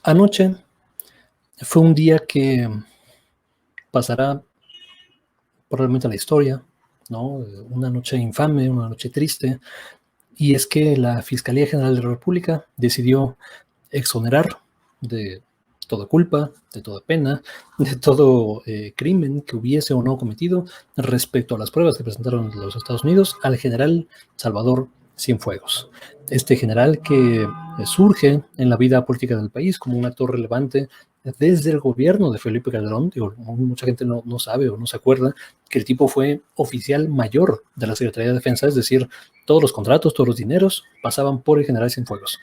Anoche fue un día que pasará probablemente a la historia, ¿no? Una noche infame, una noche triste, y es que la Fiscalía General de la República decidió exonerar de toda culpa, de toda pena, de todo crimen que hubiese o no cometido respecto a las pruebas que presentaron los Estados Unidos al general Salvador Cienfuegos. Este general que surge en la vida política del país como un actor relevante desde el gobierno de Felipe Calderón. Digo, mucha gente no sabe o no se acuerda que el tipo fue oficial mayor de la Secretaría de Defensa, es decir, todos los contratos, todos los dineros pasaban por el general Cienfuegos.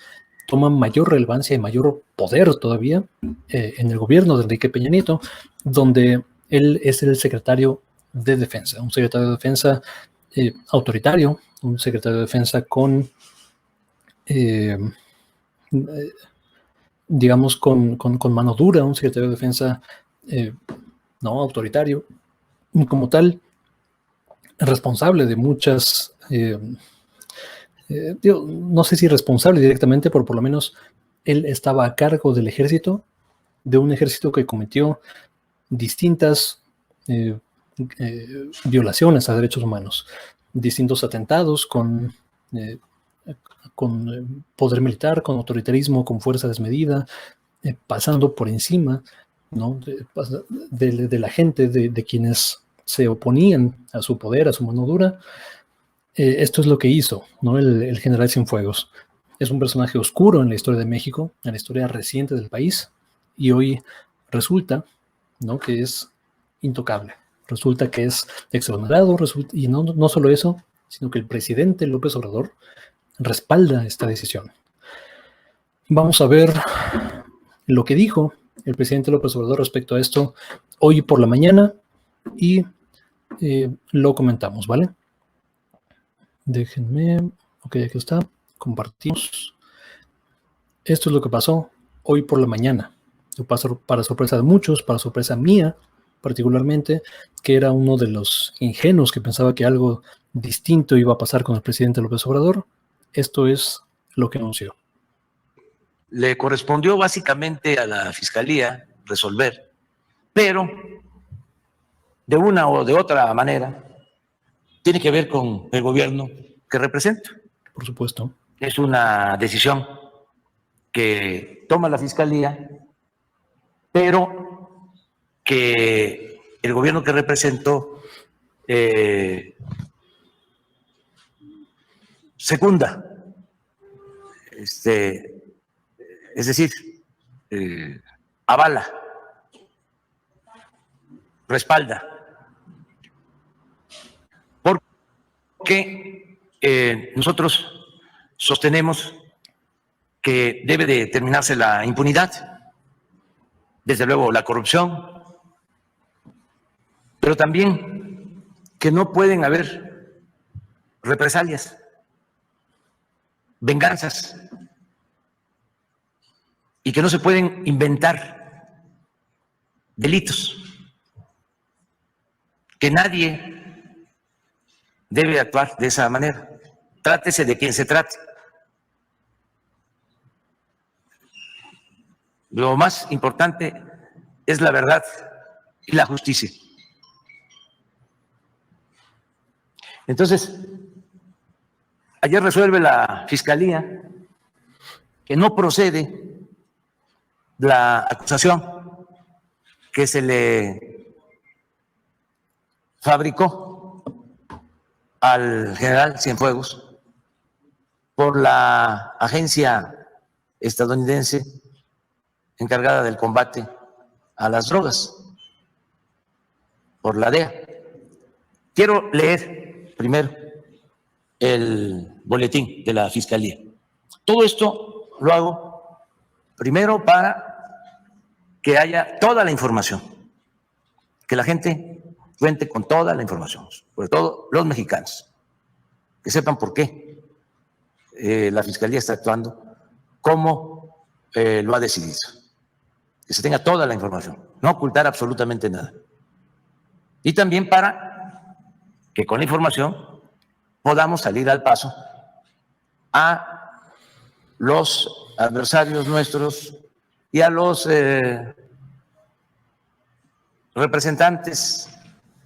Toma mayor relevancia y mayor poder todavía en el gobierno de Enrique Peña Nieto, donde él es el secretario de Defensa, un secretario de Defensa autoritario, un secretario de Defensa con, digamos, con mano dura, un secretario de Defensa no autoritario, como tal, responsable de muchas... no sé si responsable directamente, pero por lo menos él estaba a cargo del ejército, de un ejército que cometió distintas violaciones a derechos humanos, distintos atentados con poder militar, con autoritarismo, con fuerza desmedida, pasando por encima, ¿no? de la gente, de quienes se oponían a su poder, a su mano dura. Esto es lo que hizo, ¿no? el general Cienfuegos. Es un personaje oscuro en la historia de México, en la historia reciente del país, y hoy resulta, ¿no?, que es intocable. Resulta que es exonerado, y no solo eso, sino que el presidente López Obrador respalda esta decisión. Vamos a ver lo que dijo el presidente López Obrador respecto a esto hoy por la mañana y lo comentamos, ¿vale? Déjenme, ok, aquí está, compartimos. Esto es lo que pasó hoy por la mañana. Para sorpresa de muchos, para sorpresa mía particularmente, que era uno de los ingenuos que pensaba que algo distinto iba a pasar con el presidente López Obrador. Esto es lo que anunció. Le correspondió básicamente a la Fiscalía resolver, pero de una o de otra manera tiene que ver con el gobierno que representa. Por supuesto. Es una decisión que toma la Fiscalía, pero que el gobierno que represento secunda. Es decir, avala, respalda, porque nosotros sostenemos que debe de terminarse la impunidad, desde luego la corrupción, pero también que no pueden haber represalias, venganzas, y que no se pueden inventar delitos, que nadie debe actuar de esa manera, trátese de quien se trate. Lo más importante es la verdad y la justicia. Entonces, ayer resuelve la Fiscalía que no procede la acusación que se le fabricó al general Cienfuegos por la agencia estadounidense encargada del combate a las drogas, por la DEA. Quiero leer primero el boletín de la Fiscalía. Todo esto lo hago primero para que haya toda la información, que la gente cuente con toda la información, sobre todo los mexicanos, que sepan por qué la Fiscalía está actuando, cómo lo ha decidido, que se tenga toda la información, no ocultar absolutamente nada. Y también para que con la información podamos salir al paso a los adversarios nuestros y a los representantes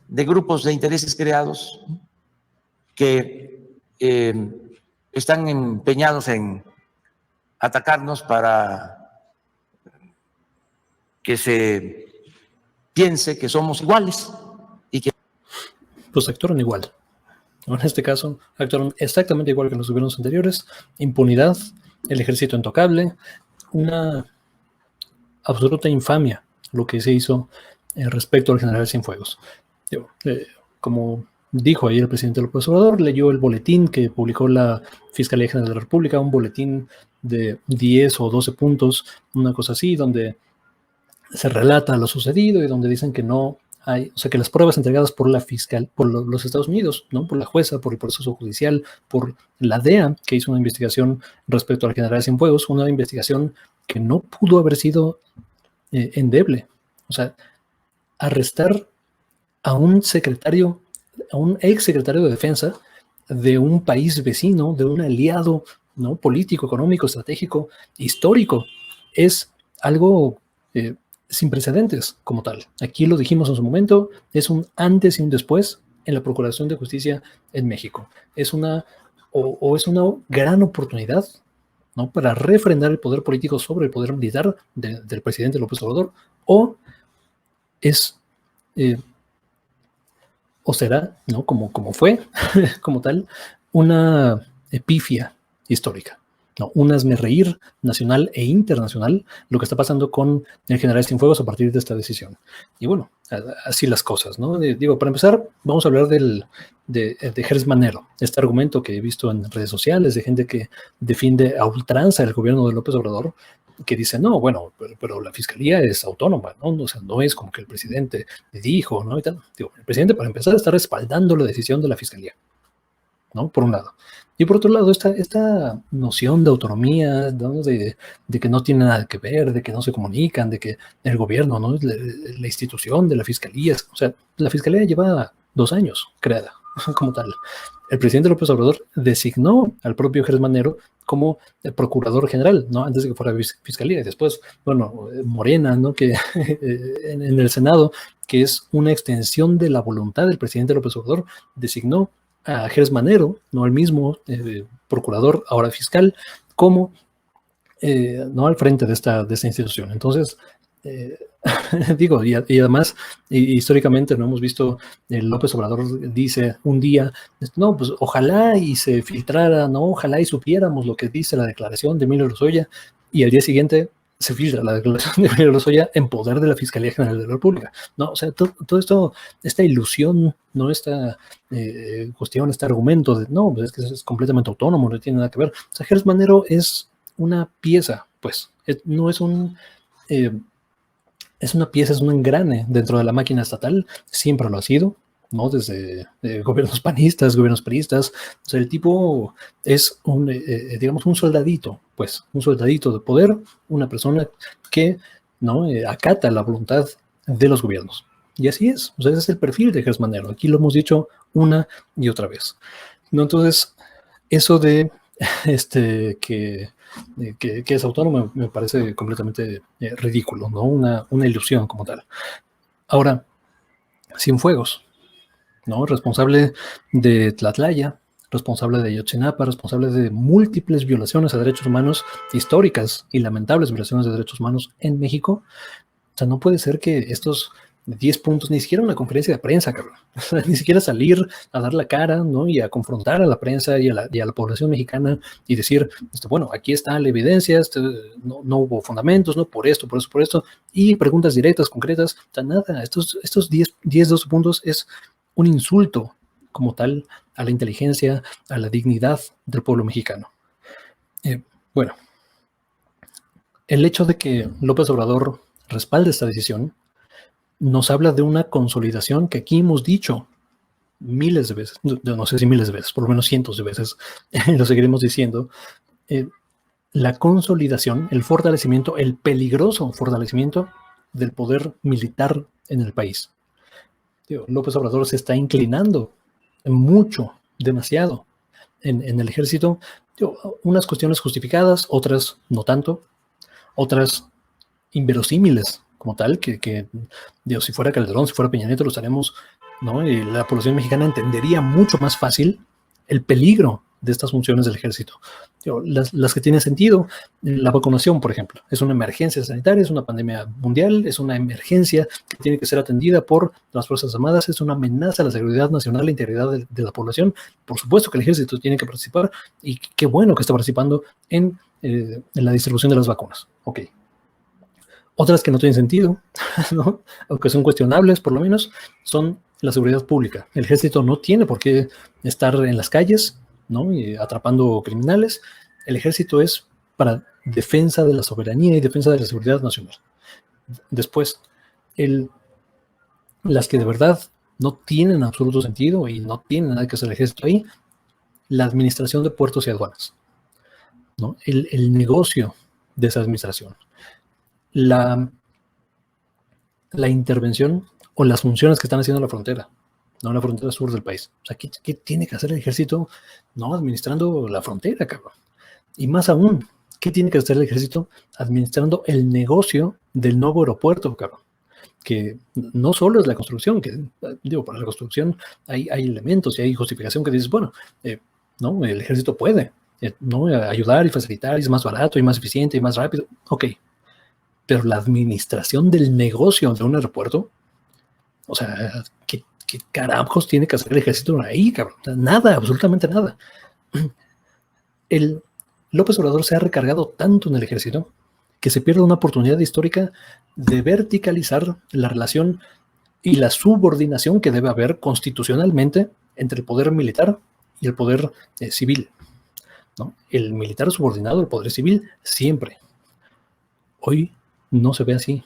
de grupos de intereses creados que están empeñados en atacarnos para que se piense que somos iguales y que... Pues actuaron igual. En este caso, actuaron exactamente igual que en los gobiernos anteriores. Impunidad, el ejército intocable, una absoluta infamia lo que se hizo respecto al general Cienfuegos. Como dijo ayer el presidente López Obrador, leyó el boletín que publicó la Fiscalía General de la República, un boletín de 10 o 12 puntos, una cosa así, donde se relata lo sucedido y donde dicen que no hay, o sea, que las pruebas entregadas por la fiscal, por los Estados Unidos, ¿no? Por la jueza, por el proceso judicial, por la DEA, que hizo una investigación respecto al general Cienfuegos, una investigación que no pudo haber sido endeble. O sea, arrestar a un secretario, a un ex secretario de defensa de un país vecino, de un aliado, ¿no? Político, económico, estratégico, histórico, es algo sin precedentes como tal. Aquí lo dijimos en su momento, es un antes y un después en la Procuración de Justicia en México. Es una, es una gran oportunidad, ¿no? Para refrendar el poder político sobre el poder militar del presidente López Obrador, o es, o será, ¿no? Como fue, como tal, una epifia histórica. No, un hazmerreír nacional e internacional lo que está pasando con el general Cienfuegos a partir de esta decisión. Y bueno, así las cosas, ¿no? Digo, para empezar, vamos a hablar de Gers Manero, este argumento que he visto en redes sociales de gente que defiende a ultranza el gobierno de López Obrador, que dice, no, bueno, pero la fiscalía es autónoma, ¿no? O sea, no es como que el presidente dijo, ¿no? Y tal. Digo, el presidente, para empezar, está respaldando la decisión de la fiscalía, ¿no? Por un lado. Y por otro lado, esta noción de autonomía, ¿no? de que no tiene nada que ver, de que no se comunican, de que el gobierno, ¿no? La institución de la fiscalía, o sea, la fiscalía lleva 2 años creada como tal. El presidente López Obrador designó al propio Gers Manero como el procurador general, ¿no? Antes de que fuera fiscalía. Y después, bueno, Morena, ¿no? Que en el Senado, que es una extensión de la voluntad del presidente López Obrador, designó a Gers Manero, no el mismo procurador, ahora fiscal, como no al frente de esta institución. Entonces, digo, y además, históricamente no hemos visto, López Obrador dice un día, no, pues ojalá y se filtrara, no, ojalá y supiéramos lo que dice la declaración de Emilio Lozoya, y al día siguiente se filtra la declaración de Emilio Lozoya en poder de la Fiscalía General de la República, ¿no? O sea, todo esto, esta ilusión, ¿no? Esta cuestión, este argumento de, no, pues es que es completamente autónomo, no tiene nada que ver. O sea, Gers Manero es una pieza, pues, no es un... es una pieza, es un engrane dentro de la máquina estatal, siempre lo ha sido, ¿no? Desde gobiernos panistas, gobiernos priistas. O sea, el tipo es digamos, un soldadito, pues, un soldadito de poder, una persona que, ¿no? Acata la voluntad de los gobiernos. Y así es, o sea, ese es el perfil de Gers Manero. Aquí lo hemos dicho una y otra vez, ¿no? Entonces, eso de que es autónomo me parece completamente ridículo, ¿no? Una ilusión como tal. Ahora, Cienfuegos, ¿no? Responsable de Tlatlaya, responsable de Ayotzinapa, responsable de múltiples violaciones a derechos humanos históricas y lamentables violaciones de derechos humanos en México. O sea, no puede ser que estos 10 puntos, ni siquiera una conferencia de prensa, cabrón. O sea, ni siquiera salir a dar la cara, ¿no? Y a confrontar a la prensa y a la población mexicana y decir, bueno, aquí está la evidencia, no hubo fundamentos, ¿no? Por esto, y preguntas directas, concretas. O sea, nada, estos 10, 12 puntos es un insulto como tal a la inteligencia, a la dignidad del pueblo mexicano. Bueno, el hecho de que López Obrador respalde esta decisión nos habla de una consolidación que aquí hemos dicho miles de veces, no sé si miles de veces, por lo menos cientos de veces, lo seguiremos diciendo, la consolidación, el fortalecimiento, el peligroso fortalecimiento del poder militar en el país. López Obrador se está inclinando mucho, demasiado, en el ejército, unas cuestiones justificadas, otras no tanto, otras inverosímiles como tal, que digo, si fuera Calderón, si fuera Peña Nieto, lo estaríamos, ¿no? Y la población mexicana entendería mucho más fácil el peligro de estas funciones del ejército. Digo, las que tienen sentido, la vacunación, por ejemplo, es una emergencia sanitaria, es una pandemia mundial, es una emergencia que tiene que ser atendida por las Fuerzas Armadas, es una amenaza a la seguridad nacional, la integridad de la población. Por supuesto que el ejército tiene que participar y qué bueno que está participando en la distribución de las vacunas. Ok. Otras que no tienen sentido, ¿no? Aunque son cuestionables, por lo menos, son la seguridad pública. El ejército no tiene por qué estar en las calles, ¿no? Y atrapando criminales. El ejército es para defensa de la soberanía y defensa de la seguridad nacional. Después, las que de verdad no tienen absoluto sentido y no tienen nada que hacer el ejército ahí, la administración de puertos y aduanas, ¿no? El negocio de esa administración. La intervención o las funciones que están haciendo la frontera, no la frontera sur del país. O sea, ¿qué tiene que hacer el ejército? No administrando la frontera, cabrón. Y más aún, ¿qué tiene que hacer el ejército administrando el negocio del nuevo aeropuerto, cabrón? Que no solo es la construcción, que digo, para la construcción hay elementos y hay justificación que dices, bueno, no, el ejército puede no ayudar y facilitar, y es más barato y más eficiente y más rápido. Ok. Pero la administración del negocio de un aeropuerto, o sea, ¿qué carajos tiene que hacer el ejército ahí, cabrón? O sea, nada, absolutamente nada. El López Obrador se ha recargado tanto en el ejército que se pierde una oportunidad histórica de verticalizar la relación y la subordinación que debe haber constitucionalmente entre el poder militar y el poder civil, ¿no? El militar subordinado al poder civil siempre. Hoy no se ve así.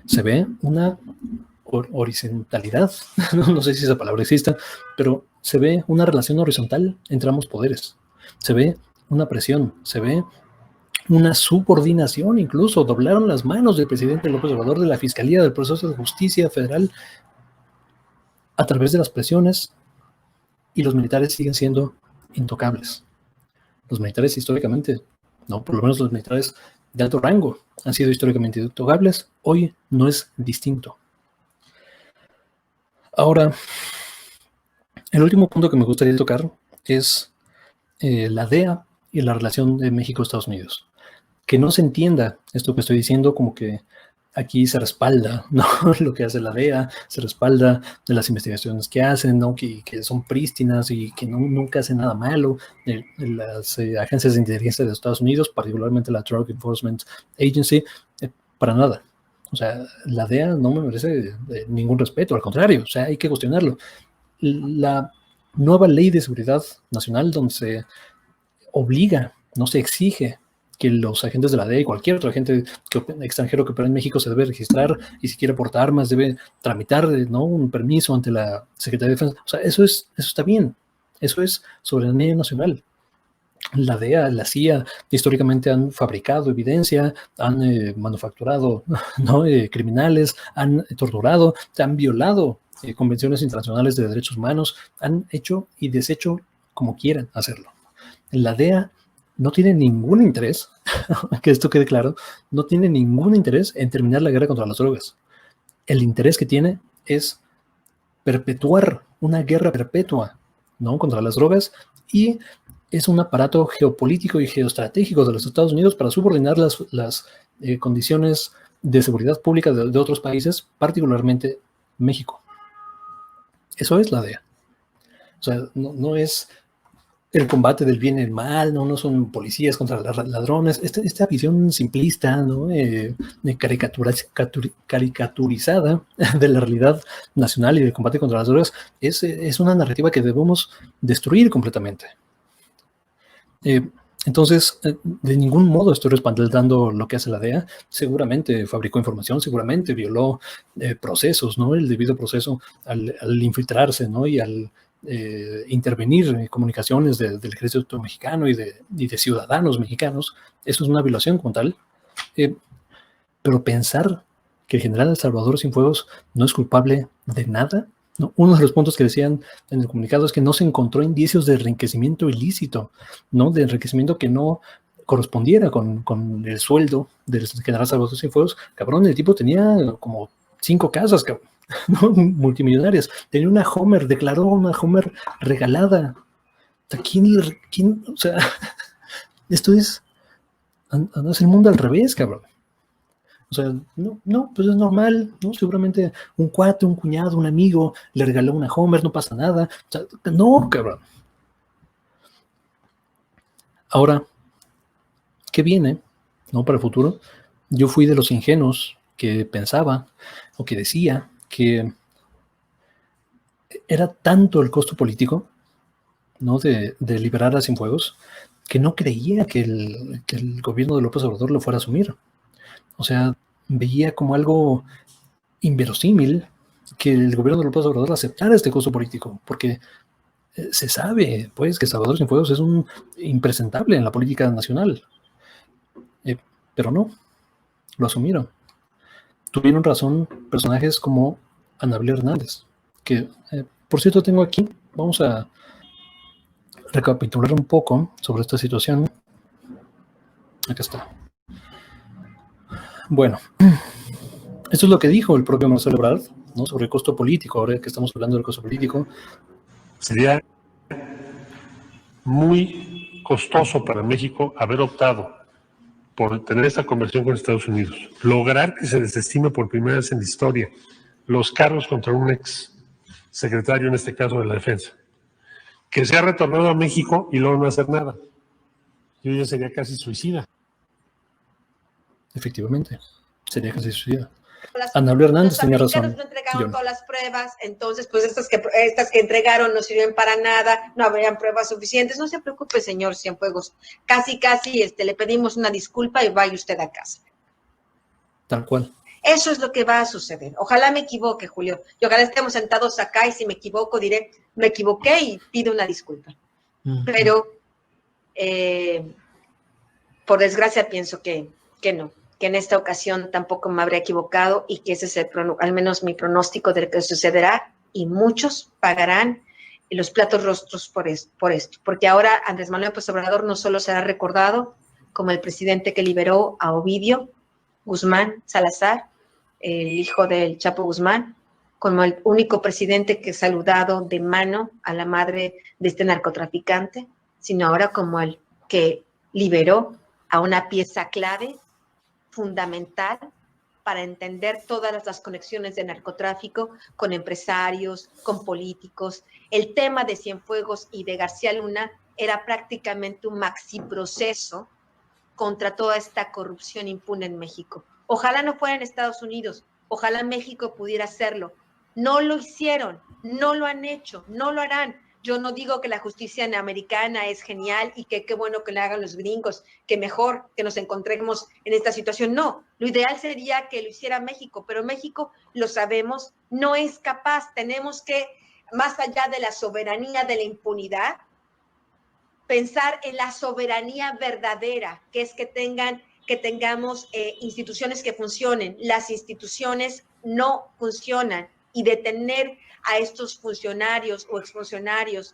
Se ve una horizontalidad, no sé si esa palabra exista, pero se ve una relación horizontal entre ambos poderes. Se ve una presión, se ve una subordinación, incluso doblaron las manos del presidente López Obrador, de la Fiscalía, del proceso de justicia federal, a través de las presiones, y los militares siguen siendo intocables. Los militares históricamente, no, por lo menos los militares de alto rango han sido históricamente intocables. Hoy no es distinto. Ahora, el último punto que me gustaría tocar es la DEA y la relación de México-Estados Unidos. Que no se entienda esto que estoy diciendo como que aquí se respalda, ¿no? Lo que hace la DEA, se respalda de las investigaciones que hacen, ¿no? Que son prístinas y que nunca hacen nada malo. Las agencias de inteligencia de Estados Unidos, particularmente la Drug Enforcement Agency, para nada. O sea, la DEA no me merece ningún respeto, al contrario, o sea, hay que cuestionarlo. La nueva ley de seguridad nacional, donde se obliga, no se exige que los agentes de la DEA y cualquier otro agente extranjero que opera en México se debe registrar, y si quiere portar armas debe tramitar, ¿no?, un permiso ante la Secretaría de Defensa. O sea, eso está bien. Eso es soberanía nacional. La DEA, la CIA, históricamente han fabricado evidencia, han manufacturado, ¿no?, criminales, han torturado, han violado convenciones internacionales de derechos humanos, han hecho y deshecho como quieran hacerlo. La DEA no tiene ningún interés, que esto quede claro, no tiene ningún interés en terminar la guerra contra las drogas. El interés que tiene es perpetuar una guerra perpetua, ¿no?, contra las drogas, y es un aparato geopolítico y geoestratégico de los Estados Unidos para subordinar las condiciones de seguridad pública de otros países, particularmente México. Eso es la DEA. O sea, no es el combate del bien y el mal, no son policías contra ladrones. Esta visión simplista, ¿no?, caricaturizada de la realidad nacional y del combate contra las drogas es una narrativa que debemos destruir completamente. Entonces, de ningún modo estoy respaldando lo que hace la DEA. Seguramente fabricó información, seguramente violó procesos, ¿no?, el debido proceso al infiltrarse, ¿no?, y al intervenir en comunicaciones del ejército mexicano y de ciudadanos mexicanos. Eso es una violación como tal. Pero pensar que el general Salvador Cienfuegos no es culpable de nada, ¿no? Uno de los puntos que decían en el comunicado es que no se encontró indicios de enriquecimiento ilícito, ¿no?, de enriquecimiento que no correspondiera con el sueldo del general Salvador Cienfuegos, cabrón, el tipo tenía como 5 casas, cabrón, ¿no? Multimillonarias. Tenía una Homer, declaró una Homer regalada. O sea, o sea, esto es el mundo al revés, cabrón. O sea, no, pues es normal, ¿no? Seguramente un cuate, un cuñado, un amigo le regaló una Homer, no pasa nada. O sea, no, cabrón. Ahora, ¿qué viene, no, para el futuro? Yo fui de los ingenuos que pensaba o que decía que era tanto el costo político, ¿no? de liberar a Cienfuegos, que no creía que el gobierno de López Obrador lo fuera a asumir. O sea, veía como algo inverosímil que el gobierno de López Obrador aceptara este costo político, porque se sabe, pues, que Salvador Cienfuegos es un impresentable en la política nacional. Pero no, lo asumieron. Tuvieron razón personajes como Anabel Hernández, que, por cierto, tengo aquí, vamos a recapitular un poco sobre esta situación. Acá está. Bueno, esto es lo que dijo el propio Marcelo Ebrard, ¿no? Sobre el costo político. Ahora que estamos hablando del costo político, sería muy costoso para México haber optado por tener esta conversión con Estados Unidos, lograr que se desestime por primera vez en la historia los cargos contra un ex secretario, en este caso de la defensa, que se ha retornado a México y luego no hacer nada. Yo ya sería casi suicida. Efectivamente, sería casi suicida. Anabel Hernández tenía razón. No entregaron todas las pruebas, entonces pues estas que entregaron no sirven para nada, no habrían pruebas suficientes. No se preocupe, señor Cienfuegos, casi le pedimos una disculpa y vaya usted a casa. Tal cual. Eso es lo que va a suceder. Ojalá me equivoque, Julio, y ojalá estemos sentados acá y si me equivoco diré, me equivoqué y pido una disculpa. Pero por desgracia pienso que no, que en esta ocasión tampoco me habré equivocado y que ese es al menos mi pronóstico de lo que sucederá y muchos pagarán los platos rostros por esto, porque ahora Andrés Manuel López Obrador no solo será recordado como el presidente que liberó a Ovidio Guzmán Salazar, el hijo del Chapo Guzmán, como el único presidente que ha saludado de mano a la madre de este narcotraficante, sino ahora como el que liberó a una pieza clave, fundamental, para entender todas las conexiones de narcotráfico con empresarios, con políticos. El tema de Cienfuegos y de García Luna era prácticamente un maxi proceso contra toda esta corrupción impune en México. Ojalá no fuera en Estados Unidos, ojalá México pudiera hacerlo. No lo hicieron, no lo han hecho, no lo harán. Yo no digo que la justicia americana es genial y que qué bueno que le hagan los gringos, que mejor que nos encontremos en esta situación. No, lo ideal sería que lo hiciera México, pero México, lo sabemos, no es capaz. Tenemos que, más allá de la soberanía de la impunidad, pensar en la soberanía verdadera, que es que tengamos instituciones que funcionen. Las instituciones no funcionan y detener a estos funcionarios o exfuncionarios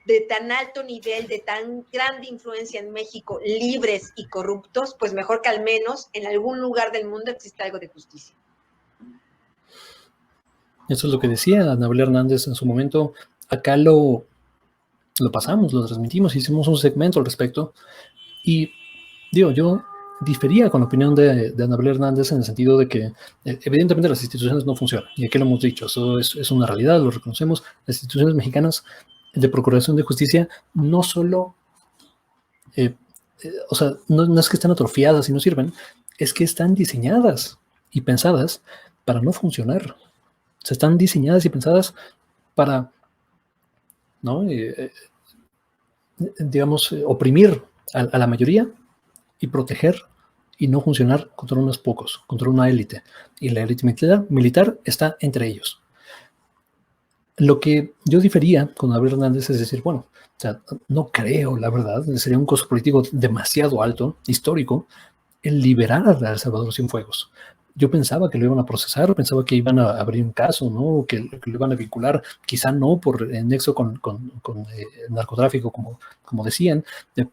de tan alto nivel, de tan grande influencia en México, libres y corruptos, pues mejor que al menos en algún lugar del mundo exista algo de justicia. Eso es lo que decía Anabel Hernández en su momento. Acá lo pasamos, lo transmitimos, hicimos un segmento al respecto. Y digo, yo difería con la opinión de Anabel Hernández en el sentido de que evidentemente las instituciones no funcionan, y aquí lo hemos dicho, eso es una realidad, lo reconocemos. Las instituciones mexicanas de procuración de justicia no solo, o sea, no es que estén atrofiadas y no sirven, es que están diseñadas y pensadas para no funcionar. O sea, están diseñadas y pensadas para, ¿no? Digamos, oprimir a la mayoría y proteger y no funcionar contra unos pocos, contra una élite. Y la élite militar está entre ellos. Lo que yo difería con Abel Hernández es decir, bueno, o sea, no creo, la verdad, sería un costo político demasiado alto, histórico, el liberar a El Salvador Cienfuegos. yo pensaba que lo iban a procesar, pensaba que iban a abrir un caso, ¿no? Que lo iban a vincular, quizá no por nexo con narcotráfico, como decían,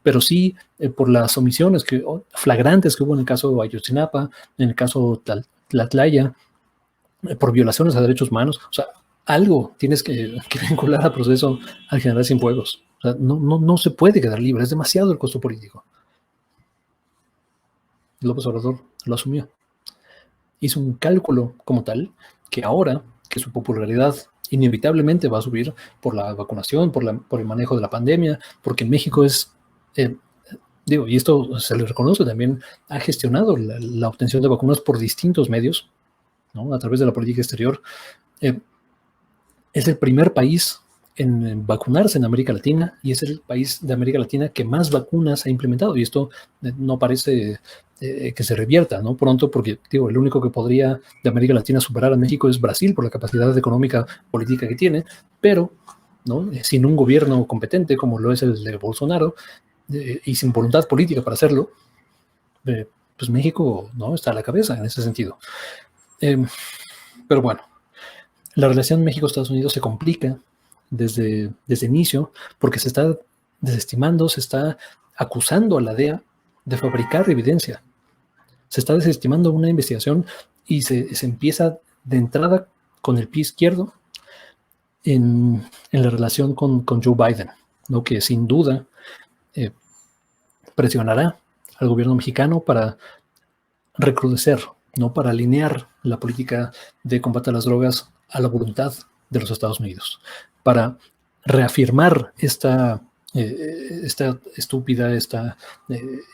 pero sí por las omisiones flagrantes que hubo en el caso de Ayotzinapa, en el caso Tlatlaya, por violaciones a derechos humanos. O sea, algo tienes que vincular al proceso al general Cienfuegos. O sea, no se puede quedar libre, es demasiado el costo político. López Obrador lo asumió. Hizo un cálculo como tal que ahora que su popularidad inevitablemente va a subir por la vacunación, por el manejo de la pandemia, porque México es, y esto se le reconoce también, ha gestionado la obtención de vacunas por distintos medios, ¿no? A través de la política exterior. Es el primer país en vacunarse en América Latina y es el país de América Latina que más vacunas ha implementado. Y esto no parece que se revierta, ¿no? Pronto, porque el único que podría de América Latina superar a México es Brasil por la capacidad económica política que tiene, pero ¿no? Sin un gobierno competente como lo es el de Bolsonaro y sin voluntad política para hacerlo, pues México no está a la cabeza en ese sentido. Pero bueno, la relación México-Estados Unidos se complica desde inicio porque se está desestimando, se está acusando a la DEA de fabricar evidencia. Se está desestimando una investigación y se empieza de entrada con el pie izquierdo en la relación con Joe Biden, ¿no? Que sin duda presionará al gobierno mexicano para recrudecer, ¿no? Para alinear la política de combate a las drogas a la voluntad de los Estados Unidos, para reafirmar esta estúpida, esta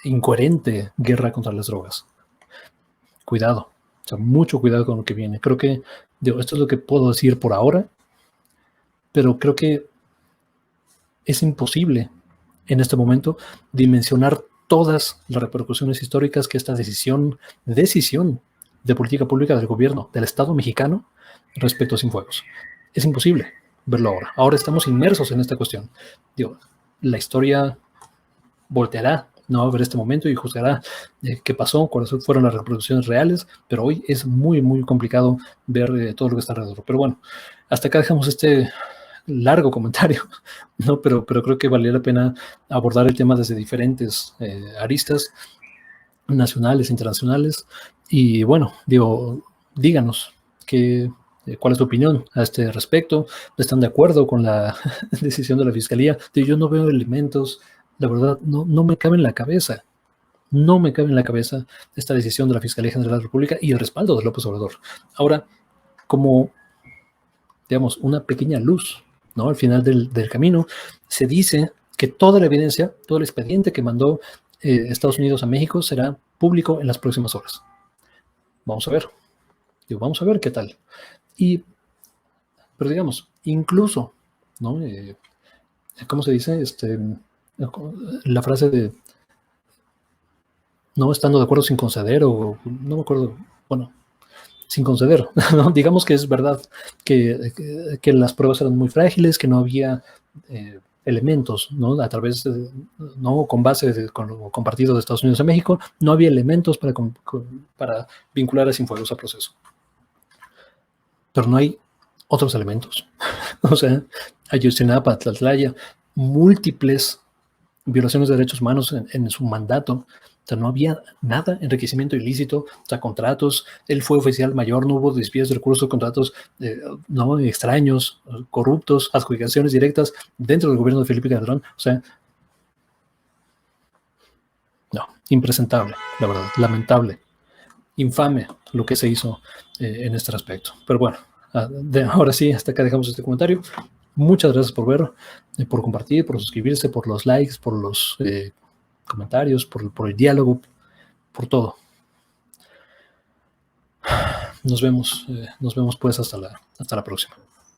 incoherente guerra contra las drogas. Cuidado, o sea, mucho cuidado con lo que viene. Creo que, esto es lo que puedo decir por ahora, pero creo que es imposible en este momento dimensionar todas las repercusiones históricas que esta decisión de política pública del gobierno del Estado mexicano respecto a Cienfuegos. Es imposible verlo ahora. Ahora estamos inmersos en esta cuestión. La historia volteará, no va a ver este momento y juzgará qué pasó, cuáles fueron las reproducciones reales, pero hoy es muy, muy complicado ver todo lo que está alrededor. Pero bueno, hasta acá dejamos este largo comentario, ¿no? Pero creo que valía la pena abordar el tema desde diferentes aristas nacionales, internacionales, y bueno, díganos cuál es tu opinión a este respecto. ¿Están de acuerdo con la decisión de la Fiscalía? Yo no veo elementos, la verdad, no me cabe en la cabeza. No me cabe en la cabeza esta decisión de la Fiscalía General de la República y el respaldo de López Obrador. Ahora, como, digamos, una pequeña luz, ¿no? Al final del camino, se dice que toda la evidencia, todo el expediente que mandó Estados Unidos a México será público en las próximas horas. Vamos a ver. Vamos a ver qué tal. Pero digamos, incluso, ¿no? ¿Cómo se dice? La frase de no estando de acuerdo sin conceder, o no me acuerdo, bueno, sin conceder, ¿no? Digamos que es verdad que las pruebas eran muy frágiles, que no había elementos, ¿no? A través de, no con base con lo compartido de Estados Unidos a México, no había elementos para vincular a Cienfuegos al proceso. Pero no hay otros elementos. O sea, Ayotzinapa, Tlatlaya, múltiples violaciones de derechos humanos en su mandato. O sea, no había nada, enriquecimiento ilícito, o sea, contratos. Él fue oficial mayor, no hubo desvíos de recursos, contratos no extraños, corruptos, adjudicaciones directas dentro del gobierno de Felipe Calderón. O sea, no, impresentable, la verdad, lamentable, infame lo que se hizo en este respecto. Pero bueno, ahora sí, hasta acá dejamos este comentario. Muchas gracias por ver, por compartir, por suscribirse, por los likes, por los comentarios, por el diálogo, por todo. Nos vemos pues hasta la próxima.